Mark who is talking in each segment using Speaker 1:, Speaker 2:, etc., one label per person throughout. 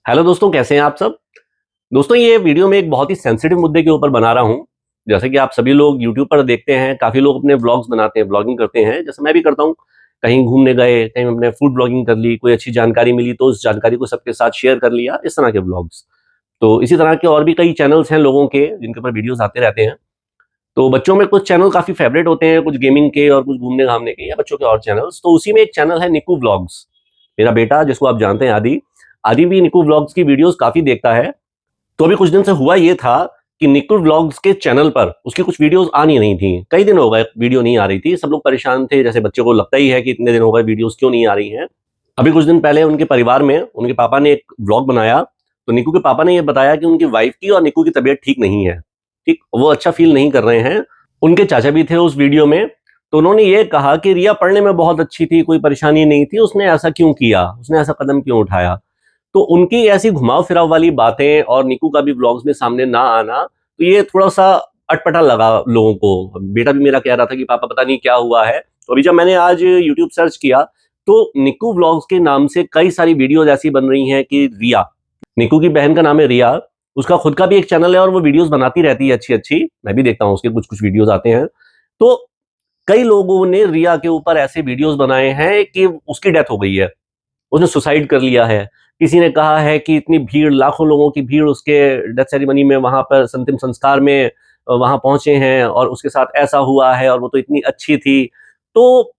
Speaker 1: Hello दोस्तों, कैसे हैं आप सब। दोस्तों, ये वीडियो में एक बहुत ही सेंसिटिव मुद्दे के ऊपर बना रहा हूँ। जैसे कि आप सभी लोग यूट्यूब पर देखते हैं, काफ़ी लोग अपने व्लॉग्स बनाते हैं, व्लॉगिंग करते हैं, जैसे मैं भी करता हूँ। कहीं घूमने गए, कहीं हमने फूड व्लॉगिंग कर ली, कोई अच्छी जानकारी मिली तो उस जानकारी को सबके साथ शेयर कर लिया, इस तरह के व्लॉग्स। तो इसी तरह के और भी कई चैनल्स हैं लोगों के, जिनके ऊपर वीडियोज़ आते रहते हैं। तो बच्चों में कुछ चैनल काफ़ी फेवरेट होते हैं, कुछ गेमिंग के और कुछ घूमने-घामने के, या बच्चों के और चैनल्स। तो उसी में एक चैनल है निकू व्लॉग्स। मेरा बेटा, जिसको आप जानते हैं आदि, आदि भी निकू व्लॉग्स की वीडियोज़ काफ़ी देखता है। तो अभी कुछ दिन से हुआ ये था कि निकुल व्लॉग्स के चैनल पर उसकी कुछ वीडियोस आ नहीं रही थी। कई दिन हो गए वीडियो नहीं आ रही थी। सब लोग परेशान थे, जैसे बच्चे को लगता ही है कि इतने दिन हो गए वीडियोस क्यों नहीं आ रही हैं। अभी कुछ दिन पहले उनके परिवार में उनके पापा ने एक व्लॉग बनाया, तो निकू के पापा ने ये बताया कि उनकी वाइफ की और निकू की तबीयत ठीक नहीं है। ठीक, वो अच्छा फ़ील नहीं कर रहे हैं। उनके चाचा भी थे उस वीडियो में, तो उन्होंने ये कहा कि रिया पढ़ने में बहुत अच्छी थी, कोई परेशानी नहीं थी, उसने ऐसा क्यों किया? उसने ऐसा कदम क्यों उठाया? तो उनकी ऐसी घुमाव-फिराव वाली बातें और निक्कू का भी व्लॉग्स में सामने ना आना, तो ये थोड़ा-सा अटपटा लगा लोगों को। बेटा भी मेरा कह रहा था कि पापा पता नहीं क्या हुआ है। तो अभी जब मैंने आज यूट्यूब सर्च किया, तो निक्कू व्लॉग्स के नाम से कई सारी वीडियोज़ ऐसी बन रही हैं कि रिया, निक्कू की बहन का नाम है रिया, उसका खुद का भी एक चैनल है और वो वीडियोज़ बनाती रहती है अच्छी-अच्छी। मैं भी देखता हूँ, उसके कुछ-कुछ वीडियोज़ आते हैं। तो कई लोगों ने रिया के ऊपर ऐसे वीडियोज़ बनाए हैं कि उसकी डेथ हो गई है। उसने सुसाइड कर लिया है। किसी ने कहा है कि इतनी भीड़, लाखों लोगों की भीड़ उसके डेथ सेरेमनी में, वहाँ पर अंतिम संस्कार में वहाँ पहुँचे हैं और उसके साथ ऐसा हुआ है और वो तो इतनी अच्छी थी। तो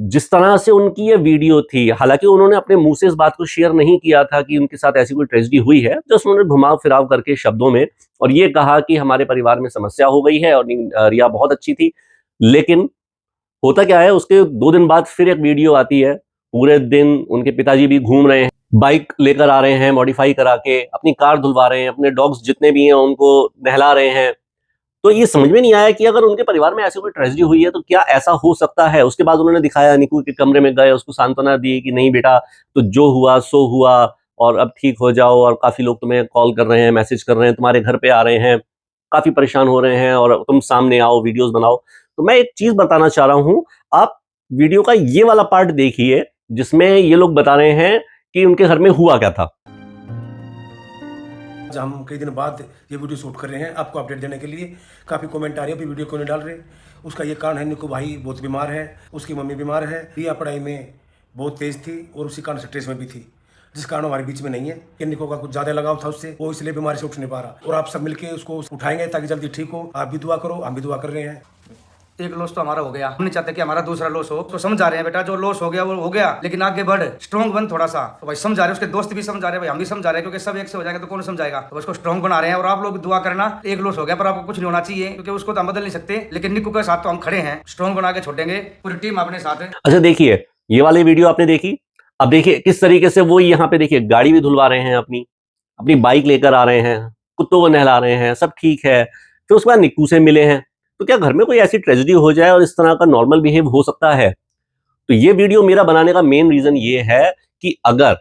Speaker 1: जिस तरह से उनकी ये वीडियो थी, हालाँकि उन्होंने अपने मुँह से इस बात को शेयर नहीं किया था कि उनके साथ ऐसी कोई ट्रेजेडी हुई है। जस्ट उन्होंने घुमाव-फिराव करके शब्दों में और ये कहा कि हमारे परिवार में समस्या हो गई है और रिया बहुत अच्छी थी। लेकिन होता क्या है, उसके 2 दिन बाद फिर एक वीडियो आती है। पूरे दिन उनके पिताजी भी घूम रहे हैं, बाइक लेकर आ रहे हैं मॉडिफाई करा के, अपनी कार धुलवा रहे हैं, अपने डॉग्स जितने भी हैं उनको नहला रहे हैं। तो ये समझ में नहीं आया कि अगर उनके परिवार में ऐसी कोई ट्रेजेडी हुई है तो क्या ऐसा हो सकता है? उसके बाद उन्होंने दिखाया, निक्कू के कमरे में गए, उसको सांत्वना दी कि नहीं बेटा, तो जो हुआ सो हुआ और अब ठीक हो जाओ, और काफ़ी लोग तुम्हें कॉल कर रहे हैं, मैसेज कर रहे हैं, तुम्हारे घर पे आ रहे हैं, काफ़ी परेशान हो रहे हैं और तुम सामने आओ, वीडियोज़ बनाओ। तो मैं एक चीज़ बताना चाह रहा हूँ, आप वीडियो का ये वाला पार्ट देखिए, जिसमें ये लोग बता रहे हैं कि उनके घर में हुआ क्या था।
Speaker 2: आज हम कई दिन बाद ये वीडियो शूट कर रहे हैं आपको अपडेट देने के लिए। काफ़ी कमेंट आ रहे हैं अभी वीडियो क्यों नहीं डाल रहे। उसका ये कारण है, निक्कू भाई बहुत बीमार है, उसकी मम्मी बीमार है, रिया पढ़ाई में बहुत तेज थी और उसी कारण स्ट्रेस में भी थी, जिस कारण हमारे बीच में नहीं है कि निक्कू का कुछ ज़्यादा लगाव था उससे, वो इसलिए बीमारी से उठ नहीं पा रहा। और आप सब मिलके उसको उठाएंगे ताकि जल्दी ठीक हो। आप भी दुआ करो, हम भी दुआ कर रहे हैं।
Speaker 3: एक लॉस तो हमारा हो गया, हम नहीं चाहते कि हमारा दूसरा लॉस हो। तो समझा रहे हैं बेटा, जो लॉस हो गया वो हो गया, लेकिन आगे बढ़, स्ट्रॉन्ग बन थोड़ा सा। तो भाई समझा रहे हैं, उसके दोस्त भी समझा रहे हैं, भाई हम भी समझा रहे हैं, क्योंकि सब एक से हो जाएगा तो कौन समझाएगा। तो उसको स्ट्रॉन्ग बना रहे हैं और आप लोग दुआ करना। एक लॉस हो गया पर आपको कुछ नहीं होना चाहिए, क्योंकि उसको तो हम बदल नहीं सकते, लेकिन निक्कू के साथ तो हम खड़े हैं, स्ट्रॉन्ग बना के छोड़ेंगे, पूरी टीम अपने साथ है।
Speaker 1: अच्छा देखिए, ये वाली वीडियो आपने देखी। अब देखिए किस तरीके से वो यहाँ पे देखिए गाड़ी भी धुलवा रहे हैं अपनी, अपनी बाइक लेकर आ रहे हैं, कुत्तों को नहला रहे हैं, सब ठीक है। फिर उसके बाद निक्कू से मिले हैं। तो क्या घर में कोई ऐसी ट्रेजेडी हो जाए और इस तरह का नॉर्मल बिहेव हो सकता है? तो ये वीडियो मेरा बनाने का मेन रीज़न ये है कि अगर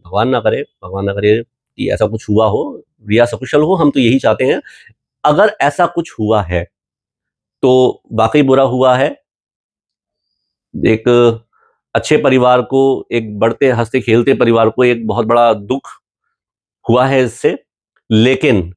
Speaker 1: भगवान ना करे कि ऐसा कुछ हुआ हो, रिया सकुशल हो, हम तो यही चाहते हैं। अगर ऐसा कुछ हुआ है, तो वाक़ई बुरा हुआ है। एक अच्छे परिवार को, एक बढ़ते हँसते-खेलते परिवार को एक बहुत बड़ा दुःख हुआ है इससे। लेकिन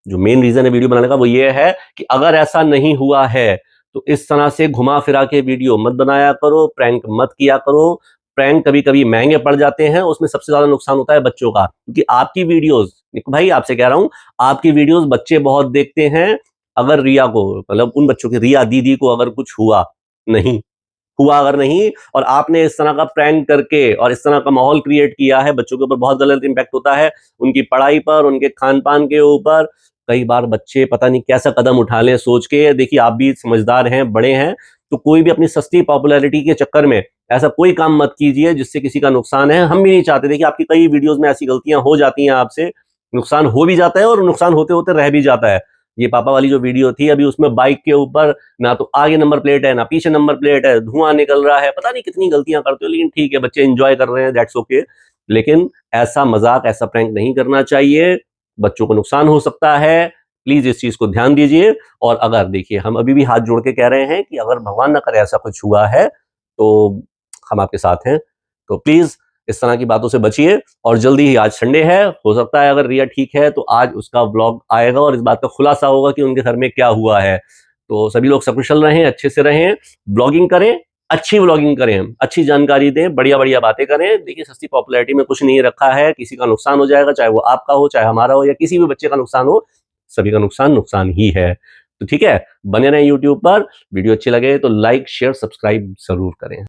Speaker 1: जो मेन रीज़न है वीडियो बनाने का वो ये है कि अगर ऐसा नहीं हुआ है, तो इस तरह से घुमा-फिरा के वीडियो मत बनाया करो, प्रैंक मत किया करो। प्रैंक कभी-कभी महँगे पड़ जाते हैं, उसमें सबसे ज़्यादा नुकसान होता है बच्चों का। क्योंकि आपकी वीडियोज़, निक्कू भाई आपसे कह रहा हूँ, आपकी वीडियोज़ बच्चे बहुत देखते हैं। अगर रिया को, मतलब उन बच्चों की, रिया दीदी को अगर कुछ हुआ अगर नहीं, और आपने इस तरह का प्रैंक करके और इस तरह का माहौल क्रिएट किया है, बच्चों के ऊपर बहुत गलत इम्पैक्ट होता है, उनकी पढ़ाई पर, उनके खान-पान के ऊपर। कई बार बच्चे पता नहीं कैसा कदम उठा लें सोच के। देखिए आप भी समझदार हैं, बड़े हैं, तो कोई भी अपनी सस्ती पॉपुलैरिटी के चक्कर में ऐसा कोई काम मत कीजिए जिससे किसी का नुकसान है। हम भी नहीं चाहते। देखिए आपकी कई वीडियोज़ में ऐसी गलतियाँ हो जाती हैं आपसे, नुकसान हो भी जाता है और नुकसान होते-होते रह भी जाता है। ये पापा वाली जो वीडियो थी, अभी उसमें बाइक के ऊपर ना तो आगे नंबर प्लेट है, ना पीछे नंबर प्लेट है, धुआँ निकल रहा है, पता नहीं कितनी गलतियाँ करते हो, लेकिन ठीक है, बच्चे एन्जॉय कर रहे हैं, दैट्स ओके। लेकिन ऐसा मज़ाक, ऐसा प्रैंक नहीं करना चाहिए, बच्चों को नुकसान हो सकता है। प्लीज़ इस चीज़ को ध्यान दीजिए। और अगर देखिए, हम अभी भी हाथ जोड़ के कह रहे हैं कि अगर भगवान ना करे ऐसा कुछ हुआ है, तो हम आपके साथ हैं। तो प्लीज़ इस तरह की बातों से बचिए। और जल्दी ही, आज संडे है, हो सकता है अगर रिया ठीक है तो आज उसका व्लॉग आएगा और इस बात का खुलासा होगा कि उनके घर में क्या हुआ है। तो सभी लोग सकुशल रहें, अच्छे से रहें, ब्लॉगिंग करें, अच्छी व्लॉगिंग करें, अच्छी जानकारी दें, बढ़िया बढ़िया बातें करें। देखिए, सस्ती पॉपुलैरिटी में कुछ नहीं रखा है, किसी का नुकसान हो जाएगा, चाहे वो आपका हो, चाहे हमारा हो, या किसी भी बच्चे का नुकसान हो, सभी का नुकसान नुकसान ही है। तो ठीक है, बने रहें यूट्यूब पर। वीडियो अच्छी लगे तो लाइक शेयर सब्सक्राइब जरूर करें।